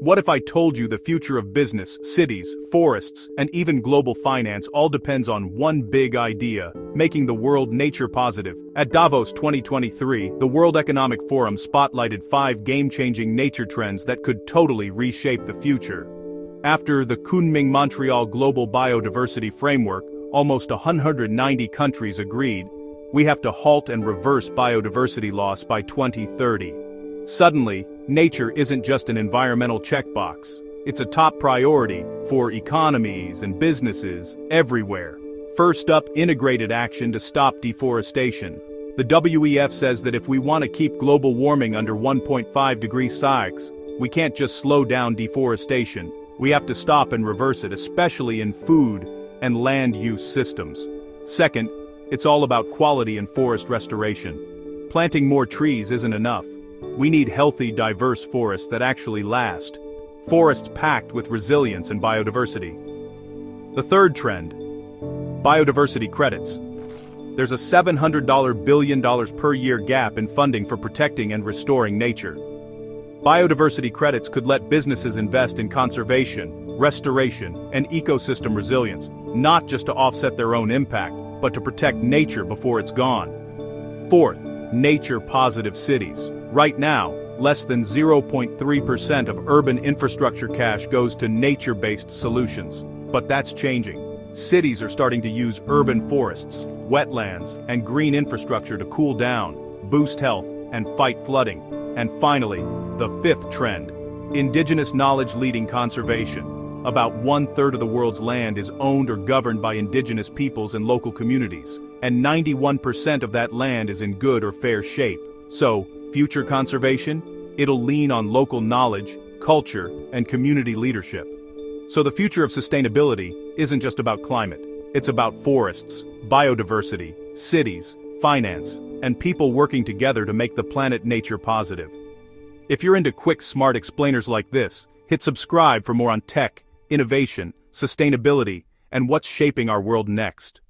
What if I told you the future of business, cities, forests, and even global finance all depends on one big idea: making the world nature positive? At Davos 2023, the World Economic Forum spotlighted 5 game-changing nature trends that could totally reshape the future. After the Kunming-Montreal Global Biodiversity Framework, almost 190 countries agreed. We have to halt and reverse biodiversity loss by 2030. Suddenly, nature isn't just an environmental checkbox. It's a top priority for economies and businesses everywhere. First up, integrated action to stop deforestation. The WEF says that if we want to keep global warming under 1.5 degrees Celsius, we can't just slow down deforestation. We have to stop and reverse it, especially in food and land use systems. Second, it's all about quality and forest restoration. Planting more trees isn't enough. We need healthy, diverse forests that actually last. Forests packed with resilience and biodiversity. The third trend: biodiversity credits. There's a $700 billion per year gap in funding for protecting and restoring nature. Biodiversity credits could let businesses invest in conservation, restoration, and ecosystem resilience, not just to offset their own impact, but to protect nature before it's gone. Fourth, nature-positive cities. Right now, less than 0.3% of urban infrastructure cash goes to nature-based solutions. But that's changing. Cities are starting to use urban forests, wetlands, and green infrastructure to cool down, boost health, and fight flooding. And finally, the fifth trend: Indigenous knowledge leading conservation. About 1/3 of the world's land is owned or governed by Indigenous peoples and local communities, and 91% of that land is in good or fair shape. So, future conservation? It'll lean on local knowledge, culture, and community leadership. So the future of sustainability isn't just about climate. It's about forests, biodiversity, cities, finance, and people working together to make the planet nature positive. If you're into quick, smart explainers like this, hit subscribe for more on tech, innovation, sustainability, and what's shaping our world next.